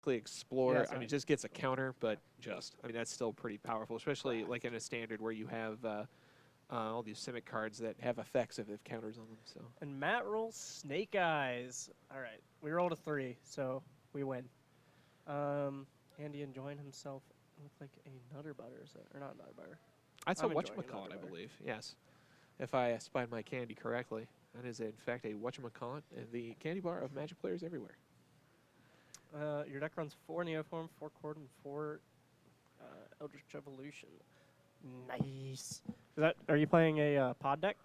basically explore. Yeah, I mean, sorry. just gets a counter, but just. I mean, that's still pretty powerful, especially like in a standard where you have all these Simic cards that have effects if they have counters on them. So. And Matt rolls Snake Eyes. All right, we rolled a 3, so we win. Andy enjoying himself with like a Nutter Butter, or not Nutter Butter. That's a I'm enjoying whatchamacallit, Nutter I Butter. believe. Yes. If I spied my candy correctly. That is, in fact, a whatchamacallit, the candy bar of Magic players everywhere. Your deck runs 4 Neoform, 4 Cord, and 4 Eldritch Evolution. Nice. Are you playing a pod deck?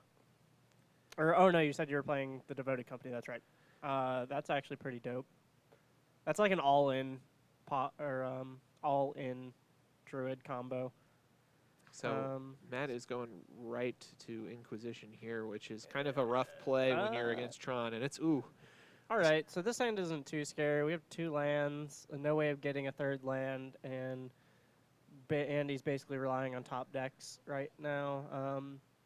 Or oh no, you said you were playing the Devoted Company. That's right. That's actually pretty dope. That's like an all-in all-in Druid combo. So Matt is going right to Inquisition here, which is kind of a rough play when you're against Tron, and it's ooh. All right, so this hand isn't too scary. We have 2 lands, no way of getting a 3rd land, and Andy's basically relying on top decks right now.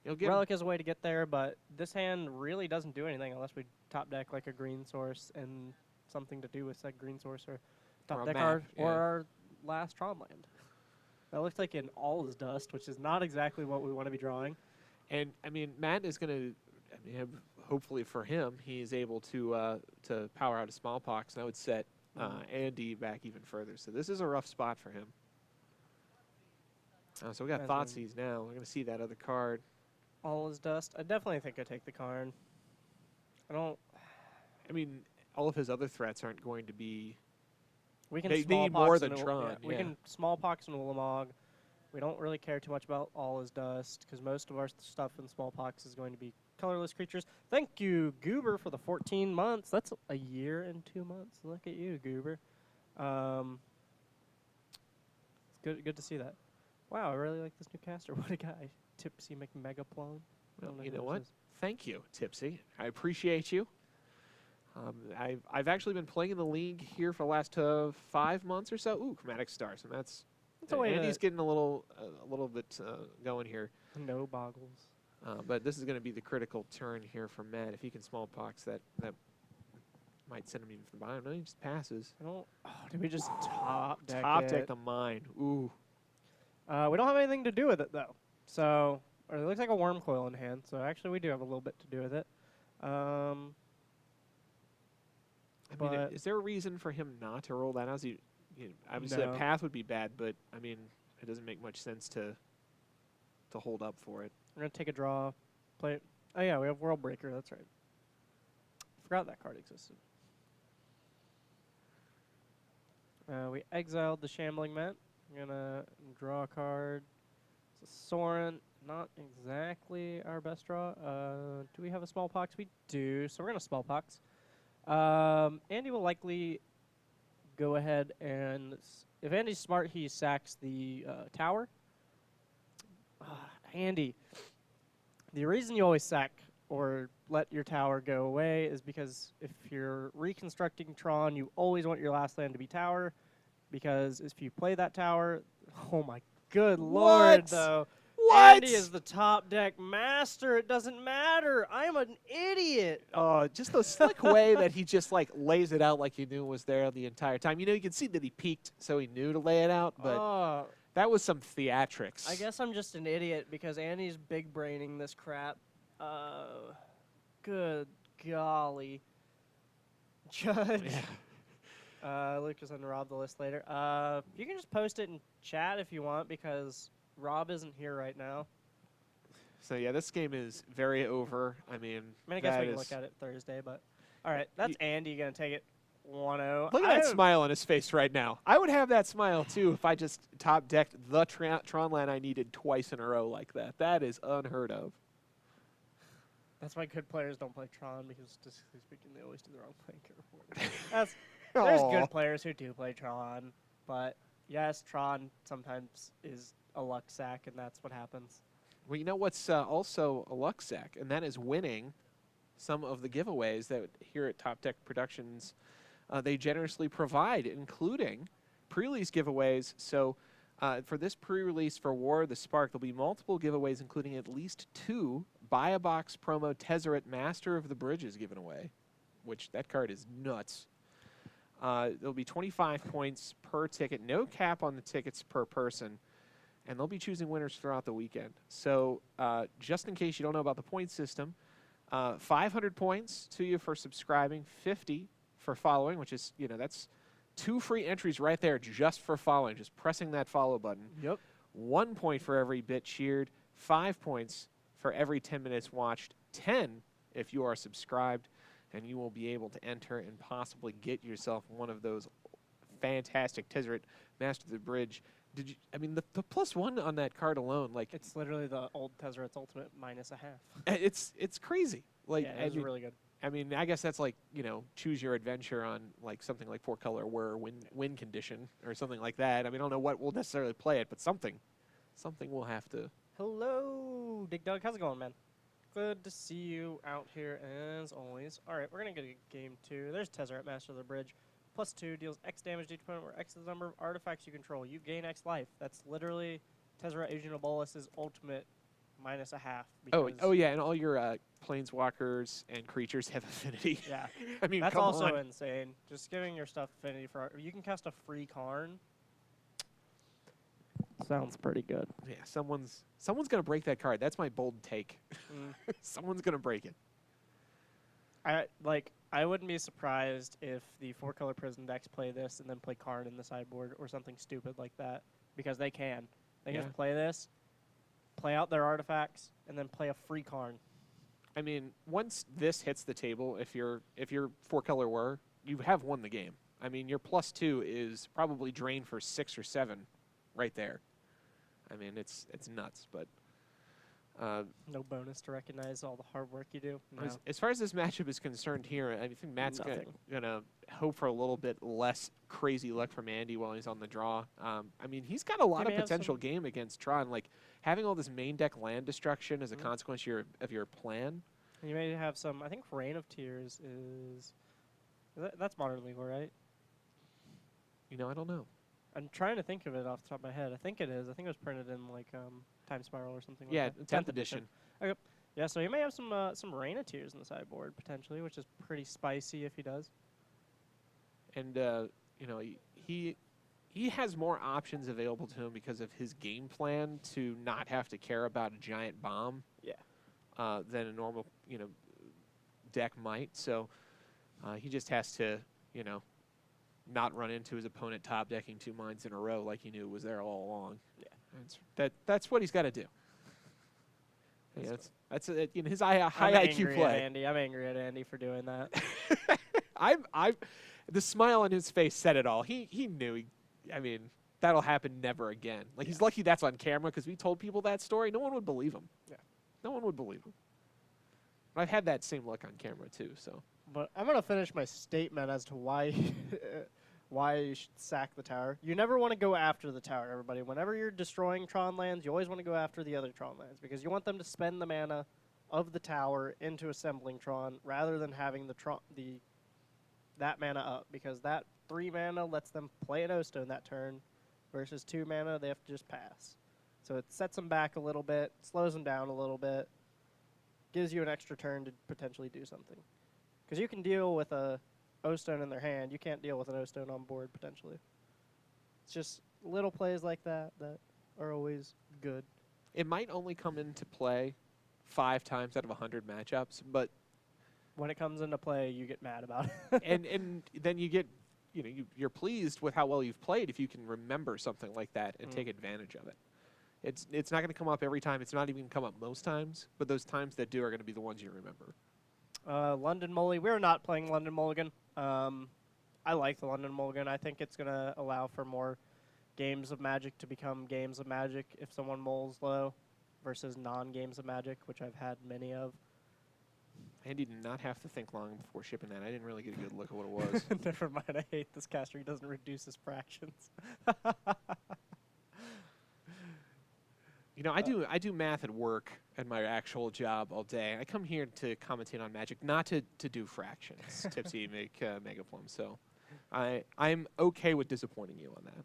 Relic is a way to get there, but this hand really doesn't do anything unless we top deck like a green source and something to do with said green source, or top deck our last Tron land. That looks like an All is Dust, which is not exactly what we want to be drawing. And I mean, Matt is going to, hopefully for him, he's able to power out a Smallpox, and that would set Andy back even further. So this is a rough spot for him. So we got Thoughtseize now. We're going to see that other card. All is Dust. I definitely think I take the card. I mean, all of his other threats aren't going to be. We can they need more than Tron. We can Smallpox and Ulamog. We don't really care too much about All is Dust because most of our stuff in Smallpox is going to be colorless creatures. Thank you, Goober, for the 14 months. That's a year and 2 months. Look at you, Goober. It's good to see that. Wow, I really like this new caster. What a guy. Tipsy McMegaplone. Well, you know what? Thank you, Tipsy. I appreciate you. I've actually been playing in the league here for the last 5 months or so. Ooh, Chromatic Stars, and that's Andy's getting a little bit going here. No boggles. But this is going to be the critical turn here for Matt. If he can Smallpox, that might send him even from behind. No, he just passes. Did we just top deck the mine? Ooh. We don't have anything to do with it though. So it looks like a Worm Coil in hand. So actually, we do have a little bit to do with it. I mean, is there a reason for him not to roll that? Obviously, a path would be bad, but I mean, it doesn't make much sense to hold up for it. We're gonna take a draw, play it. Oh yeah, we have World Breaker. That's right. Forgot that card existed. We exiled the Shambling Mat. We're gonna draw a card. It's a Sorin. Not exactly our best draw. Do we have a Smallpox? We do. So we're gonna Smallpox. Andy will likely go ahead and, if Andy's smart, he sacks the tower. Andy, the reason you always sack or let your tower go away is because if you're reconstructing Tron, you always want your last land to be tower, because if you play that tower, oh my good lord, though. What? Andy is the top deck master. It doesn't matter. I'm an idiot. Just the slick way that he just like lays it out like he knew it was there the entire time. You know, you can see that he peeked, so he knew to lay it out, but that was some theatrics. I guess I'm just an idiot because Andy's big braining this crap. Good golly. Judge. Yeah. Luke is going to rob the list later. You can just post it in chat if you want because Rob isn't here right now. So, yeah, this game is very over. I guess we can look at it Thursday, but all right, that's Andy going to take it 1-0. Look at that smile on his face right now. I would have that smile, too, if I just top-decked the Tron land I needed twice in a row like that. That is unheard of. That's why good players don't play Tron, because statistically speaking, they always do the wrong thing. There's good players who do play Tron, but yes, Tron sometimes is a luck sack, and that's what happens. Well, you know what's also a luck sack, and that is winning some of the giveaways that here at Top Deck Productions they generously provide, including pre-release giveaways. So for this pre-release for War of the Spark, there'll be multiple giveaways, including at least 2 Buy a Box promo Tezzeret Master of the Bridges given away, which that card is nuts. There'll be 25 points per ticket, no cap on the tickets per person, and they'll be choosing winners throughout the weekend. So just in case you don't know about the point system, 500 points to you for subscribing, 50 for following, which is, that's 2 free entries right there just for following, just pressing that follow button. Yep. 1 point for every bit cheered, 5 points for every 10 minutes watched, 10 if you are subscribed, and you will be able to enter and possibly get yourself one of those fantastic Tezzeret Master of the Bridge. The +1 on that card alone, like it's literally the old Tezzeret's Ultimate minus a half. It's crazy. Like, yeah, it's really good. I mean, I guess that's like, choose your adventure on like something like 4-color whir, win condition or something like that. I mean, I don't know what will necessarily play it, but something will have to. Hello, Dig Dug. How's it going, man? Good to see you out here as always. All right, we're going to get a game 2. There's Tezzeret, Master of the Bridge. +2 deals X damage to each opponent, where X is the number of artifacts you control. You gain X life. That's literally Tezzeret Agent of Bolus's ultimate minus a half. Oh yeah, and all your planeswalkers and creatures have affinity. Yeah. I mean, that's come also on. insane. Just giving your stuff affinity for you can cast a free Karn. Sounds pretty good. Yeah, someone's gonna break that card. That's my bold take. Someone's gonna break it. I wouldn't be surprised if the 4-color prison decks play this and then play Karn in the sideboard or something stupid like that, because they can. They can just play this, play out their artifacts, and then play a free Karn. I mean, once this hits the table, if you're 4-color whir, you have won the game. I mean, your +2 is probably drained for 6 or 7, right there. I mean, it's nuts, but. No bonus to recognize all the hard work you do. No. As far as this matchup is concerned here, I think Matt's gonna hope for a little bit less crazy luck from Andy while he's on the draw. I mean, he's got a lot of potential game against Tron, like having all this main deck land destruction as a consequence of your plan. You may have some. I think Reign of Tears is that's modern legal, right? I don't know. I'm trying to think of it off the top of my head. I think it is. I think it was printed in like Time Spiral or something. like that. 10th edition. Okay. Yeah, so he may have some Reign of Tears in the sideboard potentially, which is pretty spicy if he does. And he has more options available to him because of his game plan to not have to care about a giant bomb. Yeah. Than a normal deck might. So he just has to not run into his opponent top decking 2 mines in a row like he knew was there all along. Yeah, that's what he's got to do. Yeah, that's his high IQ play. I'm angry at Andy for doing that. The smile on his face said it all. He knew. I mean, that'll happen never again. Like he's lucky that's on camera because we told people that story. No one would believe him. Yeah, no one would believe him. But I've had that same look on camera too. So. But I'm gonna finish my statement as to why why you should sack the tower. You never want to go after the tower, everybody. Whenever you're destroying Tron lands, you always want to go after the other Tron lands because you want them to spend the mana of the tower into assembling Tron rather than having that mana up, because that 3 mana lets them play an O-Stone that turn versus 2 mana they have to just pass. So it sets them back a little bit, slows them down a little bit, gives you an extra turn to potentially do something. Because you can deal with a O-Stone in their hand. You can't deal with an O-Stone on board, potentially. It's just little plays like that that are always good. It might only come into play 5 times out of 100 matchups, but... When it comes into play, you get mad about it. and then you get... you're pleased with how well you've played if you can remember something like that and take advantage of it. It's not going to come up every time. It's not even going to come up most times, but those times that do are going to be the ones you remember. London Mully. We're not playing London Mulligan. I like the London Mulligan. I think it's going to allow for more games of Magic to become games of Magic if someone mulls low versus non-games of Magic, which I've had many of. Andy did not have to think long before shipping that. I didn't really get a good look at what it was. Never mind. I hate this caster. He doesn't reduce his fractions. I do math at work at my actual job all day. I come here to commentate on Magic, not to do fractions. Tipsy make Megaplum. So I'm okay with disappointing you on that.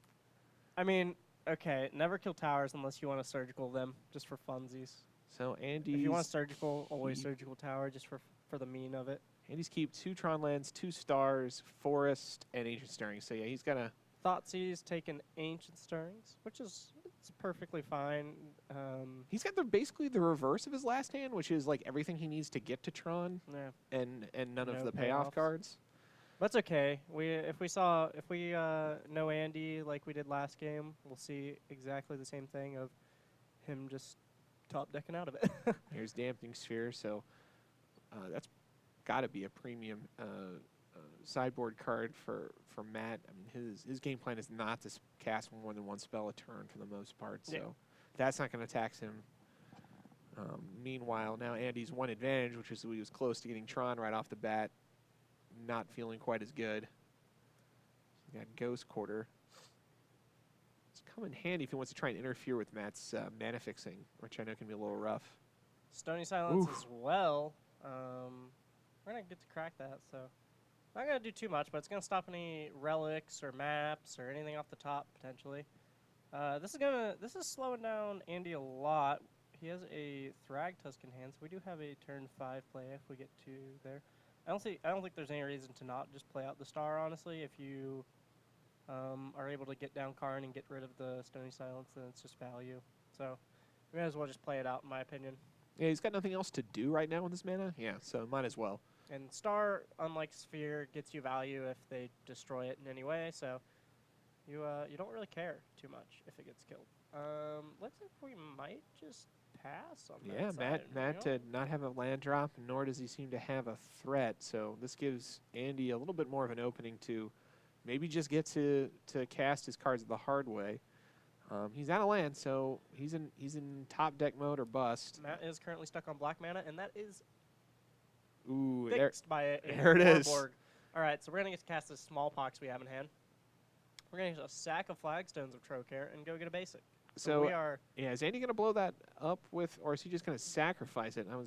I mean, okay, never kill towers unless you want to surgical them, just for funsies. So Andy, if you want a surgical, always surgical tower, just for the mean of it. Andy's keep 2 Tron lands, 2 stars, Forest, and Ancient Stirring. So yeah, he's got to... Thoughtseize taking Ancient Stirrings, which is it's perfectly fine. He's got basically the reverse of his last hand, which is like everything he needs to get to Tron, Yeah. and none No of the payoff payoffs. cards. That's okay. If we know Andy like we did last game, we'll see exactly the same thing of him just top decking out of it. Here's Dampening Sphere, so that's got to be a premium sideboard card for Matt. I mean, his game plan is not to cast more than 1 spell a turn for the most part, so that's not going to tax him. Meanwhile, now Andy's one advantage, which is he was close to getting Tron right off the bat, not feeling quite as good. He got Ghost Quarter. It's come in handy if he wants to try and interfere with Matt's mana fixing, which I know can be a little rough. Stony Silence Oof. as well. We're going to get to crack that, so not going to do too much, but it's going to stop any relics or maps or anything off the top, potentially. This is slowing down Andy a lot. He has a Thragtusk in hand, so we do have a turn 5 play if we get to there. I don't think there's any reason to not just play out the star, honestly. If you are able to get down Karn and get rid of the Stony Silence, then it's just value. So we might as well just play it out, in my opinion. Yeah, he's got nothing else to do right now with his mana. Yeah, so might as well. And Star, unlike Sphere, gets you value if they destroy it in any way, so you don't really care too much if it gets killed. Looks like we might just pass on that side, Matt did not have a land drop, nor does he seem to have a threat, so this gives Andy a little bit more of an opening to maybe just get to cast his cards the hard way. He's out of land, so he's in top deck mode or bust. Matt is currently stuck on black mana, and that is Ooh, fixed by a there it is. Koerbel. All right, so we're going to get to cast this Smallpox we have in hand. We're going to use a sack of Flagstones of Trocare and go get a basic. So we are... Yeah, is Andy going to blow that up with, or is he just going to sacrifice it? Yeah,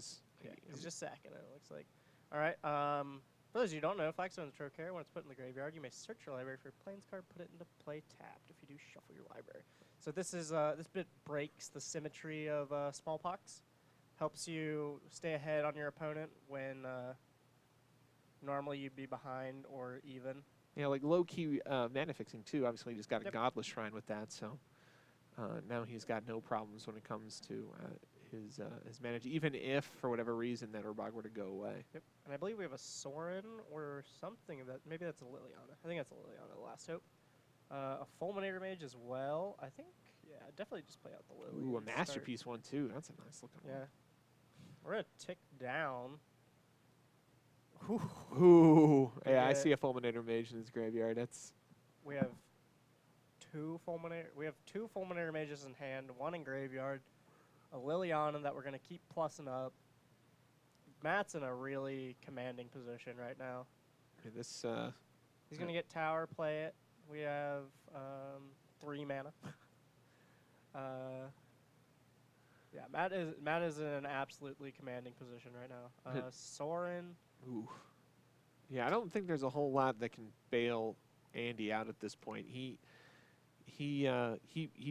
he's just sacking it, it looks like. All right, for those of you who don't know, Flagstones of Trocare, when it's put in the graveyard, you may search your library for a plains card, put it into play tapped. If you do, shuffle your library. So this is this bit breaks the symmetry of Smallpox. Helps you stay ahead on your opponent when normally you'd be behind or even. Yeah, like low-key mana fixing, too. Obviously, he just got a Yep. Godless Shrine with that, so now he's got no problems when it comes to his mana, even if, for whatever reason, that Urbog were to go away. Yep. And I believe we have a Sorin or something of that. Maybe that's a Liliana. I think that's a Liliana, the last hope. A Fulminator Mage as well. I think, yeah, definitely just play out the Lily. Ooh, a and start. Masterpiece one, too. That's a nice-looking Yeah. We're going to tick down. one. Ooh. Yeah, I Yeah. see a Fulminator Mage in his graveyard. That's... We have two Fulminator Mages in hand, one in graveyard, a Liliana that we're going to keep plussing up. Matt's in a really commanding position right now. Okay, this... He's going to get tower, play it. We have 3 mana. Yeah, Matt is in an absolutely commanding position right now. Sorin. Ooh. Yeah, I don't think there's a whole lot that can bail Andy out at this point. He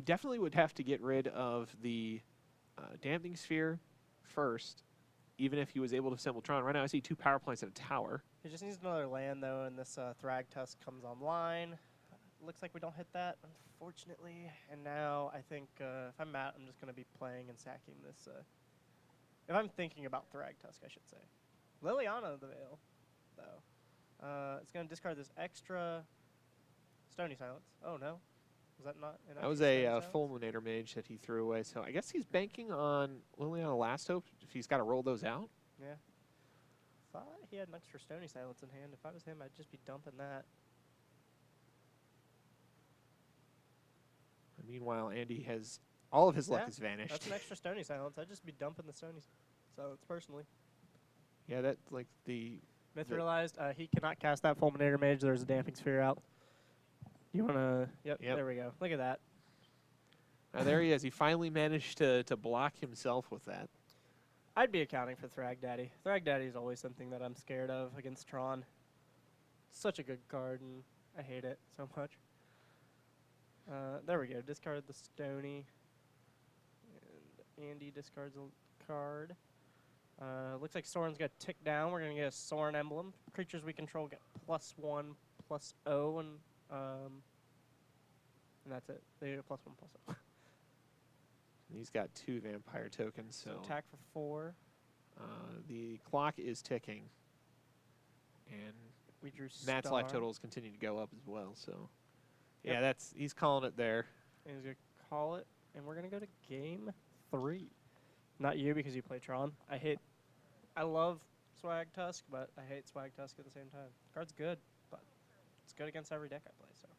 definitely would have to get rid of the Dampening Sphere first, even if he was able to assemble Tron. Right now, I see 2 power plants and a tower. He just needs another land, though, and this Thragtusk comes online. Looks like we don't hit that, unfortunately. And now I think if I'm Matt, I'm just going to be playing and sacking this. If I'm thinking about Thragtusk, I should say. Liliana the Veil, though. It's going to discard this extra Stony Silence. Oh, no. Was that not an That was a Fulminator Mage that he threw away. So I guess he's banking on Liliana Last Hope if he's got to roll those out. Yeah. Thought he had an extra Stony Silence in hand. If I was him, I'd just be dumping that. Meanwhile, Andy has all of his luck has vanished. That's an extra Stony Silence. I'd just be dumping the Stony Silence personally. Yeah, that's like the... Mithralized. He cannot cast that Fulminator Mage. There's a Damping Sphere out. You want to... Yep, there we go. Look at that. There he is. He finally managed to block himself with that. I'd be accounting for Thrag Daddy. Thrag Daddy is always something that I'm scared of against Tron. Such a good card, and I hate it so much. There we go. Discard the Stony. And Andy discards a card. Looks like Soren's going to tick down. We're going to get a Soren emblem. Creatures we control get +1/+0, and that's it. They get +1/+0. He's got 2 vampire tokens, so attack for 4. the clock is ticking, and We drew Matt's life totals continue to go up as well. So, yeah, he's calling it there. And he's going to call it, and we're going to go to game 3. Not you, because you play Tron. I love Swag Tusk, but I hate Swag Tusk at the same time. Card's good, but it's good against every deck I play, so.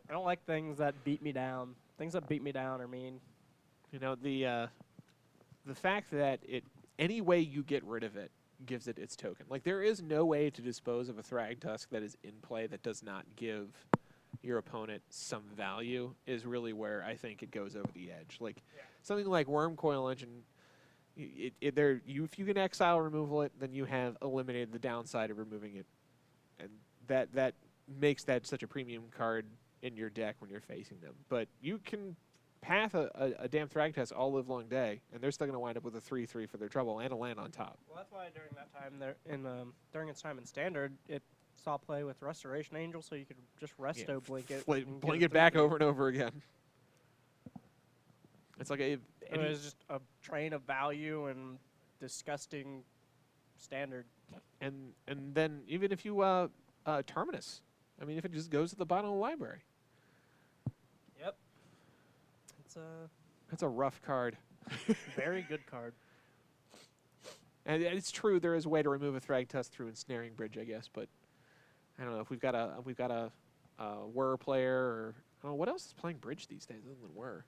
I don't like things that beat me down. Things that beat me down are mean. You know, the fact that any way you get rid of it gives it its token. Like, there is no way to dispose of a Thrag Tusk that is in play that does not give your opponent some value is really where I think it goes over the edge. Like, something like Worm Coil Engine, if you can exile removal it, then you have eliminated the downside of removing it. And that makes that such a premium card in your deck when you're facing them. But you can path a damn Thrag Tusk all live long day, and they're still going to wind up with a 3/3 for their trouble and a land on top. Well, that's why during that time, during its time in Standard, it saw play with Restoration Angel, so you could just resto blink it. Blink it back over and over again. It's like it was just a train of value and disgusting Standard. And then even if you Terminus, I mean, if it just goes to the bottom of the library. Yep. That's a rough card. Very good card. And it's true there is a way to remove a Thrag Tusk through Ensnaring Bridge, I guess, but I don't know if we've got a Whir player, or I don't know what else is playing Bridge these days other than Whir.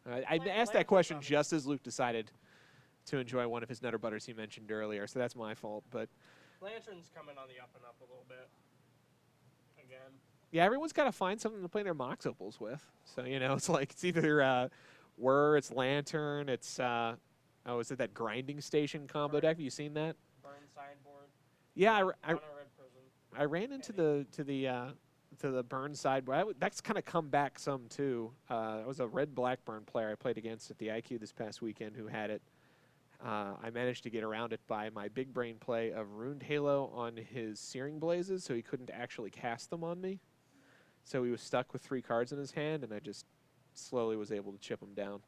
I asked that question just as Luke decided to enjoy one of his Nutter Butters he mentioned earlier, so that's my fault. But Lantern's coming on the up and up a little bit. Again. Yeah, everyone's got to find something to play their Mox Opals with. So, you know, it's like it's either Whir, it's Lantern, it's is it that Grinding Station combo deck? Have you seen that? Burn sideboard. Yeah, I ran into the Burn sideboard. That's kind of come back some too. I was a red Blackburn player I played against at the IQ this past weekend who had it. I managed to get around it by my big brain play of Runed Halo on his Searing Blazes, so he couldn't actually cast them on me. So he was stuck with 3 cards in his hand, and I just slowly was able to chip him down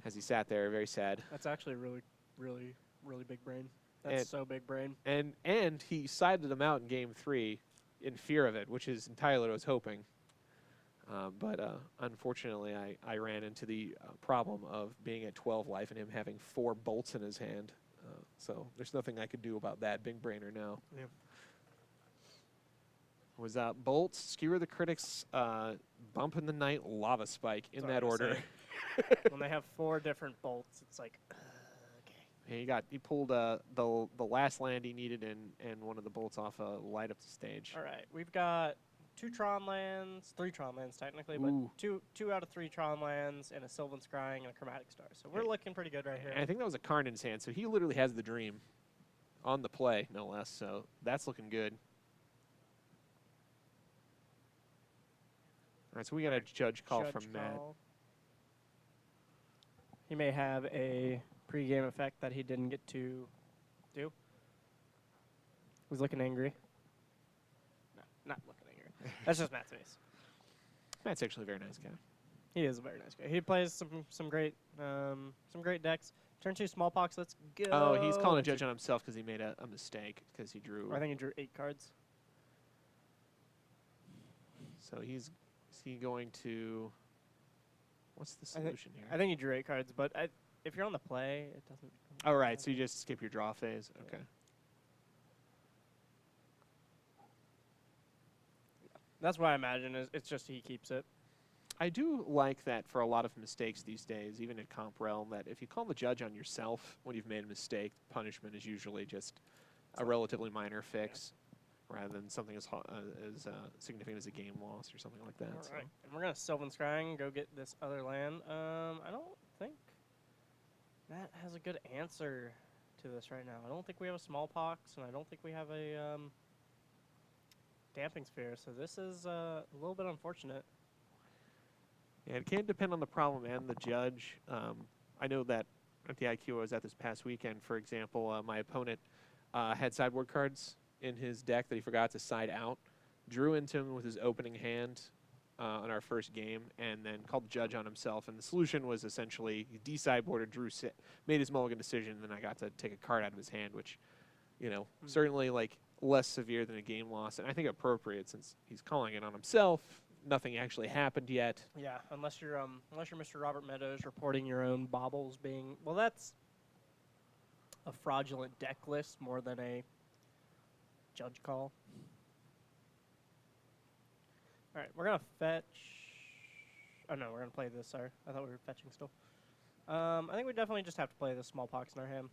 as he sat there, very sad. That's actually really, really, really big brain. That's so big brain. And he sided him out in Game 3 in fear of it, which is entirely what I was hoping. But unfortunately, I ran into the problem of being at 12 life and him having 4 bolts in his hand. So there's nothing I could do about that, big brainer now. Yeah. Was bolts, Skewer the Critics, Bump in the Night, Lava Spike in that order. When they have 4 different bolts, it's like, okay. Yeah, he pulled the last land he needed and one of the bolts off light up the stage. All right, we've got 2 Tron lands, 3 Tron lands technically, but two out of 3 Tron lands and a Sylvan Scrying and a Chromatic Star. So we're looking pretty good right here. And I think that was a card in his hand, so he literally has the dream on the play, no less. So that's looking good. All right, so we got a judge call from Matt. He may have a pre-game effect that he didn't get to do. He's looking angry. No, not looking angry. That's just Matt's face. Matt's actually a very nice guy. He is a very nice guy. He plays some great decks. Turn 2 Smallpox. Let's go. Oh, he's calling a judge on himself because he made a mistake because he drew. I think he drew 8 cards. So is he going to? What's the solution here? I think he drew 8 cards, but if you're on the play, it doesn't. Oh, right. So you just skip your draw phase. Okay. That's what I imagine. It's just he keeps it. I do like that for a lot of mistakes these days, even in Comp Realm, that if you call the judge on yourself when you've made a mistake, punishment is usually just a relatively minor fix, rather than something as significant as a game loss or something like that. All right. And we're going to Sylvan Scrying, go get this other land. I don't think Matt has a good answer to this right now. I don't think we have a Smallpox, and I don't think we have a Damping Sphere, so this is a little bit unfortunate. Yeah, it can depend on the problem and the judge. I know that at the IQ I was at this past weekend, for example, my opponent had sideboard cards in his deck that he forgot to side out, drew into him with his opening hand on our first game, and then called the judge on himself. And the solution was essentially he de-sideboarded, made his mulligan decision, and then I got to take a card out of his hand, which, you know, certainly like less severe than a game loss, and I think appropriate since he's calling it on himself. Nothing actually happened yet. Yeah, unless you're Mr. Robert Meadows reporting your own baubles being, well, that's a fraudulent deck list more than a judge call. All right, we're gonna fetch. Oh no, we're gonna play this. Sorry, I thought we were fetching still. I think we definitely just have to play the Smallpox in our hand.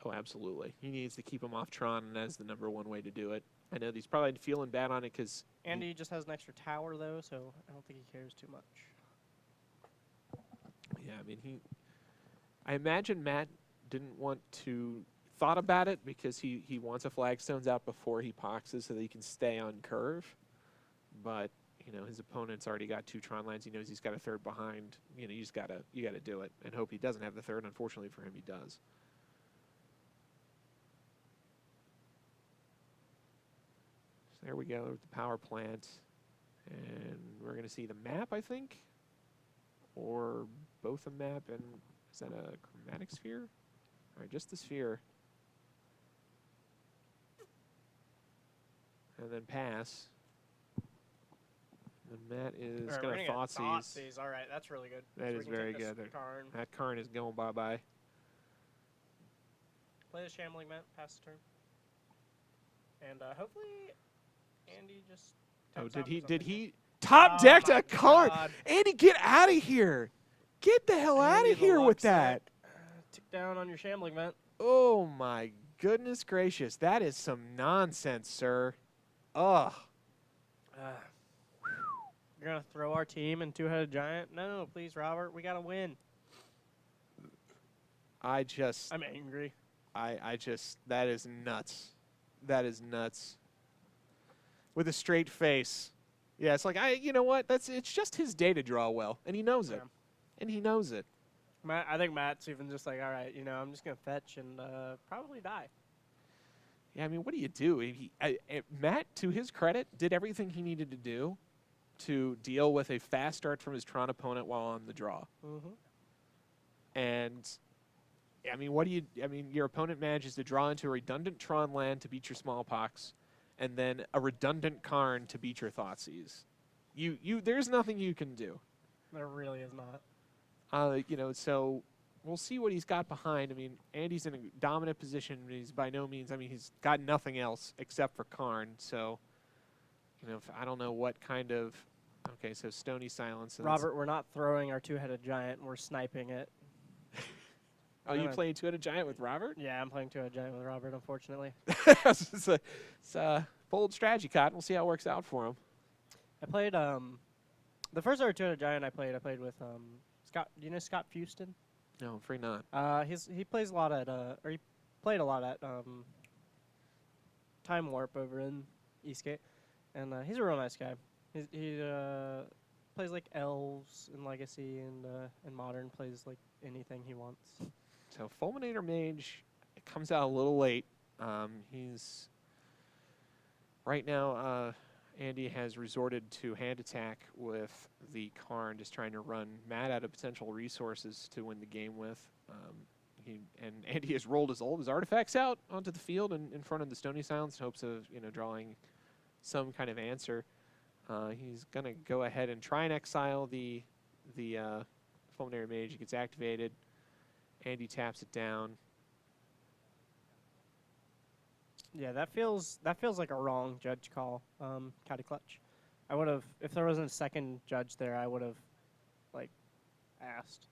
Oh, absolutely. He needs to keep him off Tron, and that's the #1 way to do it. I know he's probably feeling bad on it because Andy just has an extra tower, though, so I don't think he cares too much. Yeah, I mean, I imagine Matt didn't want to thought about it because he wants a Flagstones out before he poxes so that he can stay on curve. But, you know, his opponent's already got 2 Tron lands. He knows he's got a third behind. You know, you gotta do it and hope he doesn't have the third. Unfortunately for him, he does. There we go, the power plant. And we're going to see the map, I think. Or both a map and, is that a chromatic sphere? All right, just the sphere. And then pass. And Matt is going to Thoughtseize. All right, that's really good. That is very good. That Karn is going bye-bye. Play the Shambling Matt, pass the turn. And hopefully Andy just... Oh, did he top decked a Karn? Andy, get out of here! Get the hell out of here with that! Tick down on your Shambling Vent. Oh my goodness gracious, that is some nonsense, sir. Ugh. You're gonna throw our team in Two-Headed Giant? No, please, Robert. We gotta win. I'm angry. That is nuts. That is nuts. With a straight face. Yeah, it's like, you know what? It's just his day to draw well, and he knows it. And he knows it. I think Matt's even just like, all right, you know, I'm just going to fetch and probably die. Yeah, I mean, what do you do? Matt, to his credit, did everything he needed to do to deal with a fast start from his Tron opponent while on the draw. And, I mean, your opponent manages to draw into a redundant Tron land to beat your Smallpox, and then a redundant Karn to beat your Thoughtseize. There's nothing you can do. There really is not. You know, so we'll see what he's got behind. I mean, Andy's in a dominant position. He's by no means, I mean, he's got nothing else except for Karn. So, you know, I don't know what kind of, okay, so Stony Silence. Robert, we're not throwing our Two-Headed Giant. We're sniping it. Oh, you playing Two-Headed Giant with Robert? Yeah, I'm playing Two-Headed Giant with Robert, unfortunately. It's a bold strategy, Cotton. We'll see how it works out for him. I played, the first ever Two-Headed Giant I played with, Scott. Do you know Scott Fuston? No, I'm afraid not. He plays a lot at, or he played a lot at, Time Warp over in Eastgate. And, he's a real nice guy. He plays, like, Elves in Legacy and in Modern, plays, like, anything he wants. So Fulminator Mage comes out a little late. He's right now. Andy has resorted to hand attack with the Karn, just trying to run Matt out of potential resources to win the game with. Andy has rolled all of his artifacts out onto the field in front of the Stony Silence in hopes of drawing some kind of answer. He's gonna go ahead and try and exile the Fulminary Mage. He gets activated. Andy taps it down. Yeah, that feels like a wrong judge call, Cowdy Clutch. I would have, if there wasn't a second judge there, I would have, like, asked.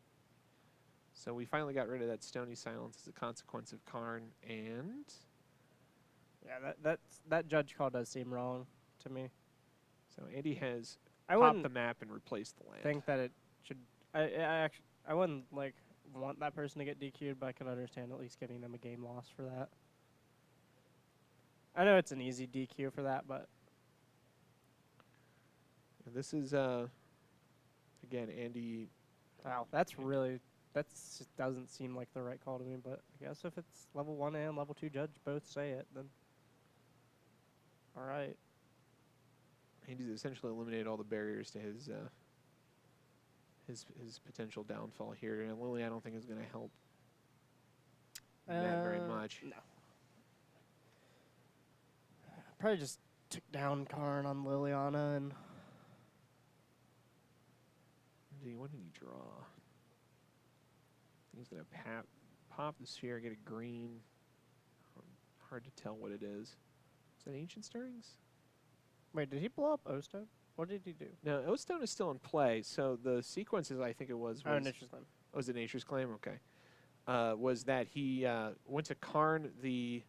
So we finally got rid of that Stony Silence as a consequence of Karn, and... Yeah, that judge call does seem wrong to me. So Andy has popped the map and replaced the land. I think that it should... I wouldn't, like, want that person to get DQ'd, but I can understand at least giving them a game loss for that. I know it's an easy DQ for that, but... And this is, again, Andy... Wow, that's doesn't seem like the right call to me, but I guess if it's level 1 and level 2 judge both say it, then all right. He's essentially eliminated all the barriers to his potential downfall here. And Lily, I don't think is going to help that very much. No. Probably just took down Karn on Liliana and. What did he draw? He's going to pop the sphere, get a green. Hard to tell what it is. Is that Ancient Stirrings? Wait, did he blow up O-Stone? What did he do? No, O-Stone is still in play. So the sequences, I think it was. Nature's Claim. Was it Nature's Claim? Okay. Was that he went to Karn the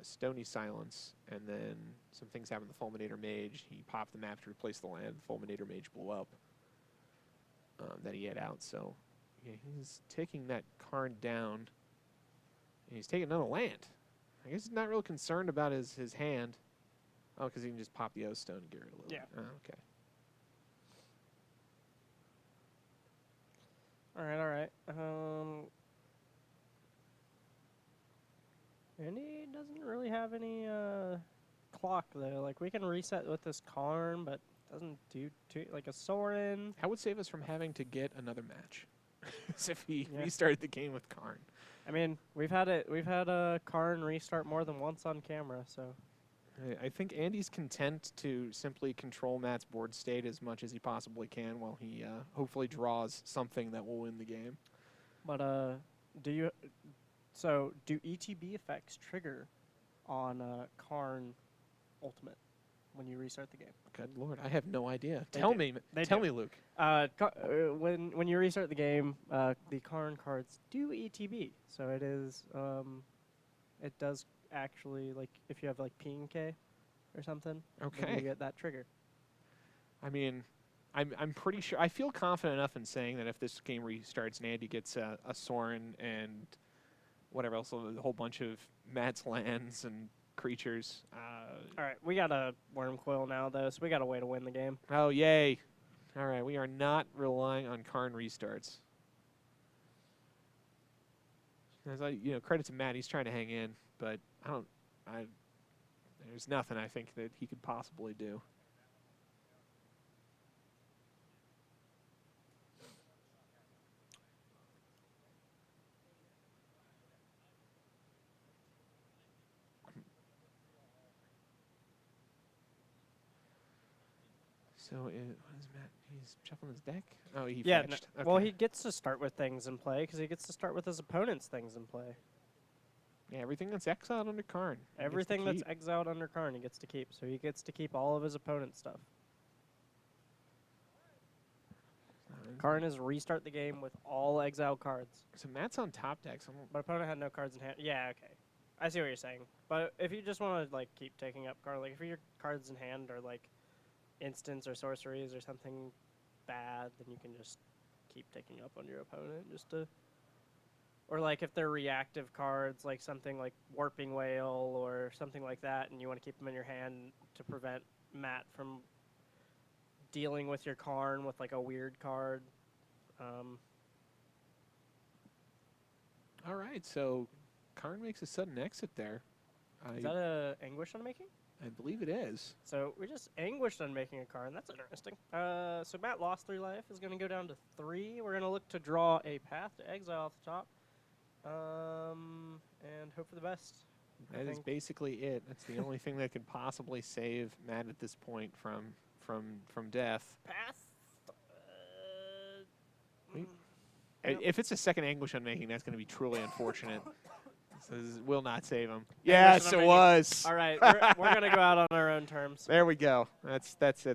Stony Silence, and then some things happened to the Fulminator Mage. He popped the map to replace the land. The Fulminator Mage blew up that he had out. So yeah, he's taking that Karn down, and he's taking another land. I guess he's not real concerned about his hand. Oh, because he can just pop the O-Stone and get rid of it. Yeah. Oh, okay. All right. And he doesn't really have any clock though. Like we can reset with this Karn, but doesn't do too like a Sorin. That would save us from having to get another match. As if he restarted the game with Karn. I mean, we've had a Karn restart more than once on camera, so. I think Andy's content to simply control Matt's board state as much as he possibly can while he hopefully draws something that will win the game. But do ETB effects trigger on Karn Ultimate when you restart the game? Good Lord, I have no idea. They Tell do. me, They tell do. me, Luke. When you restart the game, the Karn cards do ETB. So it is it does actually, like if you have like P&K or something, then you get that trigger. I mean, I'm pretty sure. I feel confident enough in saying that if this game restarts and Andy gets a Sorin and whatever else, a whole bunch of Matt's lands and creatures. All right, we got a Worm Coil now though, so we got a way to win the game. Oh yay! All right, we are not relying on Karn restarts. As credit to Matt, he's trying to hang in, but there's nothing I think that he could possibly do. So, what is Matt? He's shuffling his deck? Oh, he fetched. Okay. Well, he gets to start with things in play because he gets to start with his opponent's things in play. Yeah, everything that's exiled under Karn. Everything that's exiled under Karn he gets to keep. So he gets to keep all of his opponent's stuff. Karn is restart the game with all exiled cards. So Matt's on top deck. So my opponent had no cards in hand. Yeah, okay. I see what you're saying. But if you just want to like keep taking up Karn, like if your cards in hand are like instants or sorceries or something bad, then you can just keep taking up on your opponent just to. Or like if they're reactive cards, like something like Warping Whale or something like that, and you want to keep them in your hand to prevent Matt from dealing with your Karn with like a weird card. All right, so Karn makes a sudden exit there. Is that a Anguish Unmaking? I believe it is. So we just Anguished Unmaking a Karn. That's interesting. So Matt lost 3 life. Is going to go down to 3. We're going to look to draw a Path to Exile off the top. And hope for the best. That is basically it. That's the only thing that could possibly save Matt at this point from death. Path. If it's a second Anguish Unmaking, that's going to be truly unfortunate. So this will not save him. Yes, it was. All right, we're going to go out on our own terms. There we go. That's it.